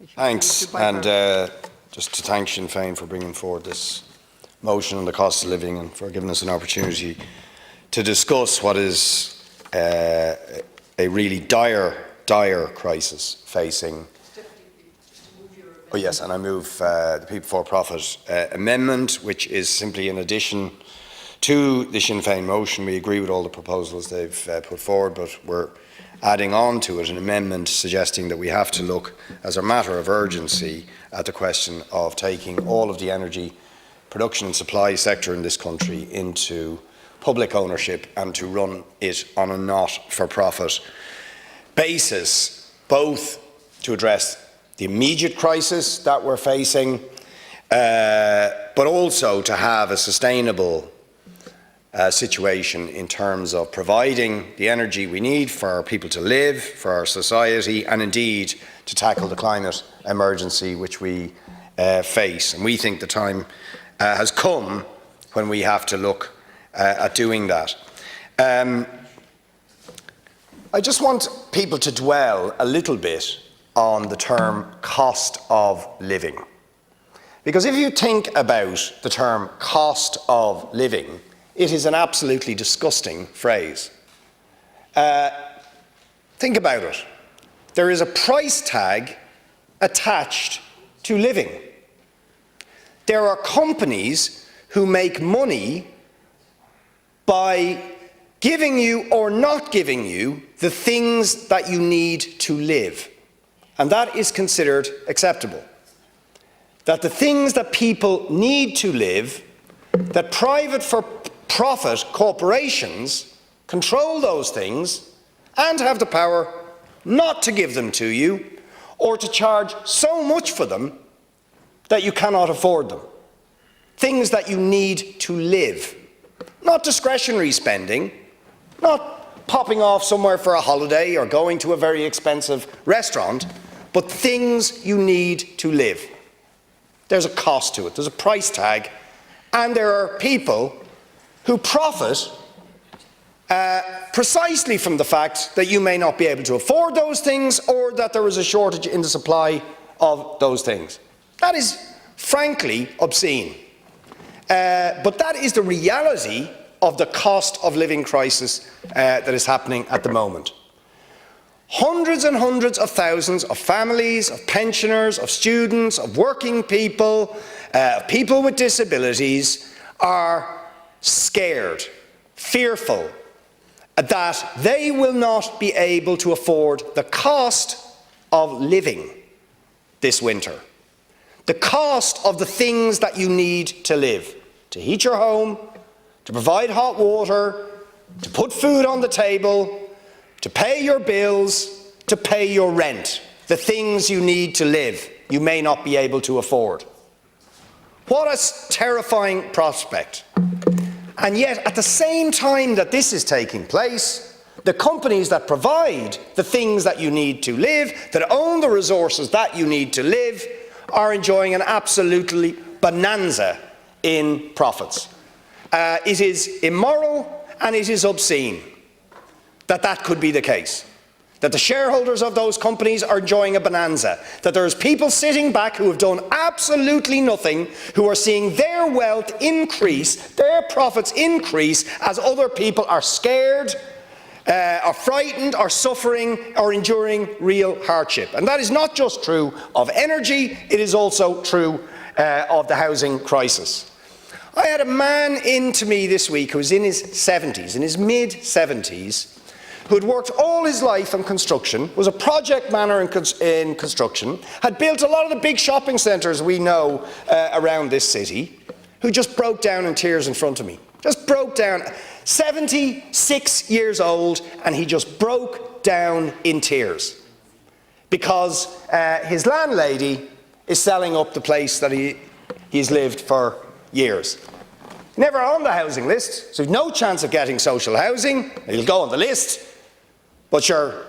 Thanks, and just to thank Sinn Féin for bringing forward this motion on the cost of living and for giving us an opportunity to discuss what is a really dire crisis facing. Oh yes, and I move the People for Profit amendment, which is simply in addition to the Sinn Féin motion. We agree with all the proposals they've put forward, but we're adding on to it an amendment suggesting that we have to look, as a matter of urgency, at the question of taking all of the energy production and supply sector in this country into public ownership and to run it on a not-for-profit basis, both to address the immediate crisis that we're facing, but also to have a sustainable situation in terms of providing the energy we need for our people to live, for our society, and indeed to tackle the climate emergency which we face. And we think the time has come when we have to look at doing that. I just want people to dwell a little bit on the term cost of living. Because if you think about the term cost of living, it is an absolutely disgusting phrase. Think about it. There is a price tag attached to living. There are companies who make money by giving you or not giving you the things that you need to live. And that is considered acceptable. That the things that people need to live, that private-for-profit corporations control those things and have the power not to give them to you or to charge so much for them that you cannot afford them. Things that you need to live. Not discretionary spending, not popping off somewhere for a holiday or going to a very expensive restaurant, but things you need to live. There's a cost to it, there's a price tag, and there are people who profit precisely from the fact that you may not be able to afford those things or that there is a shortage in the supply of those things. That is frankly obscene. But that is the reality of the cost of living crisis that is happening at the moment. Hundreds and hundreds of thousands of families, of pensioners, of students, of working people, people with disabilities are scared, fearful that they will not be able to afford the cost of living this winter. The cost of the things that you need to live, to heat your home, to provide hot water, to put food on the table, to pay your bills, to pay your rent. The things you need to live, you may not be able to afford. What a terrifying prospect. And yet, at the same time that this is taking place, the companies that provide the things that you need to live, that own the resources that you need to live, are enjoying an absolutely bonanza in profits. It is immoral and it is obscene that that could be the case. That the shareholders of those companies are enjoying a bonanza. That there's people sitting back who have done absolutely nothing, who are seeing their wealth increase, their profits increase, as other people are scared, are frightened, are suffering, are enduring real hardship. And that is not just true of energy, it is also true of the housing crisis. I had a man in to me this week who was in his 70s, in his mid-70s, who had worked all his life in construction, was a project manager in construction, had built a lot of the big shopping centres we know around this city, who just broke down in tears in front of me. Just broke down. 76 years old, and he just broke down in tears because his landlady is selling up the place that he's lived for years. Never on the housing list, so no chance of getting social housing. He'll go on the list, but sure,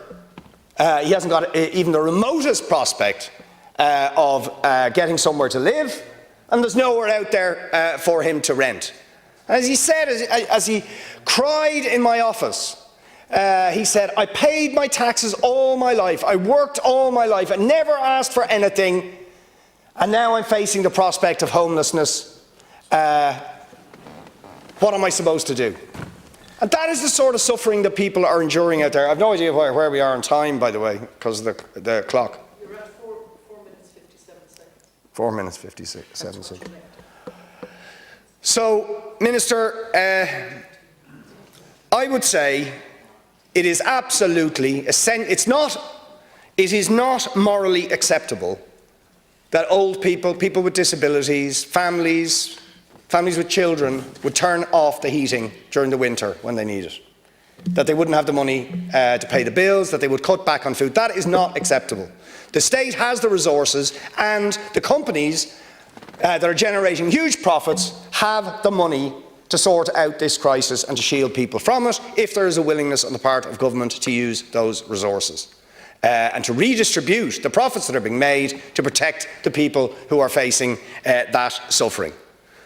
he hasn't got even the remotest prospect of getting somewhere to live, and there's nowhere out there for him to rent. As he said, as he cried in my office, he said, I paid my taxes all my life, I worked all my life, I never asked for anything, and now I'm facing the prospect of homelessness. What am I supposed to do? And that is the sort of suffering that people are enduring out there. I have no idea where we are in time, by the way, because of the clock. You're at 4 minutes 57 seconds. 4 minutes 57 seconds. So, Minister, I would say it is absolutely essential. It is not morally acceptable that old people, people with disabilities, families with children would turn off the heating during the winter when they need it. That they wouldn't have the money to pay the bills, that they would cut back on food. That is not acceptable. The state has the resources, and the companies that are generating huge profits have the money to sort out this crisis and to shield people from it if there is a willingness on the part of government to use those resources. And to redistribute the profits that are being made to protect the people who are facing that suffering.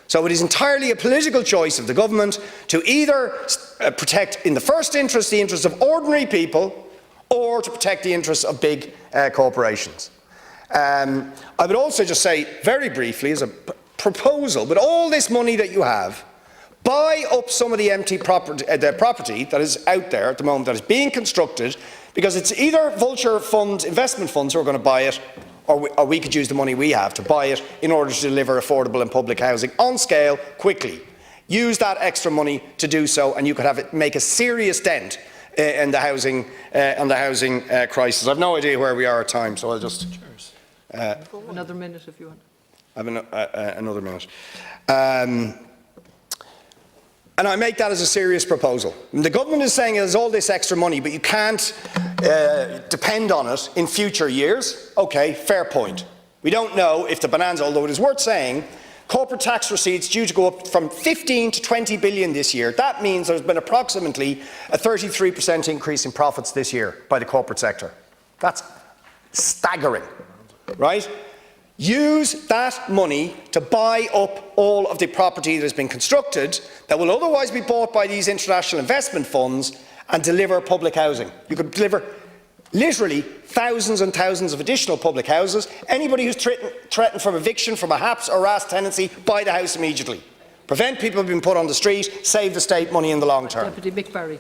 So it is entirely a political choice of the government to either protect in the first instance the interests of ordinary people or to protect the interests of big corporations. I would also just say very briefly as a proposal, with all this money that you have, buy up some of the empty property, that is out there at the moment that is being constructed, because it's either vulture funds, investment funds who are going to buy it, or we could use the money we have to buy it in order to deliver affordable and public housing on scale quickly. Use that extra money to do so, and you could have it make a serious dent in the housing crisis. I've no idea where we are at time, so I'll just another minute if you want. I have another minute. And I make that as a serious proposal. The government is saying there's all this extra money, but you can't depend on it in future years. OK, fair point. We don't know if the bonanza, although it is worth saying, corporate tax receipts due to go up from 15 to 20 billion this year. That means there's been approximately a 33% increase in profits this year by the corporate sector. That's staggering, right? Use that money to buy up all of the property that has been constructed that will otherwise be bought by these international investment funds and deliver public housing. You could deliver literally thousands and thousands of additional public houses. Anybody who's threatened from eviction from a HAPS or RAS tenancy, buy the house immediately. Prevent people being put on the street, save the state money in the long term. Deputy Mick Barry,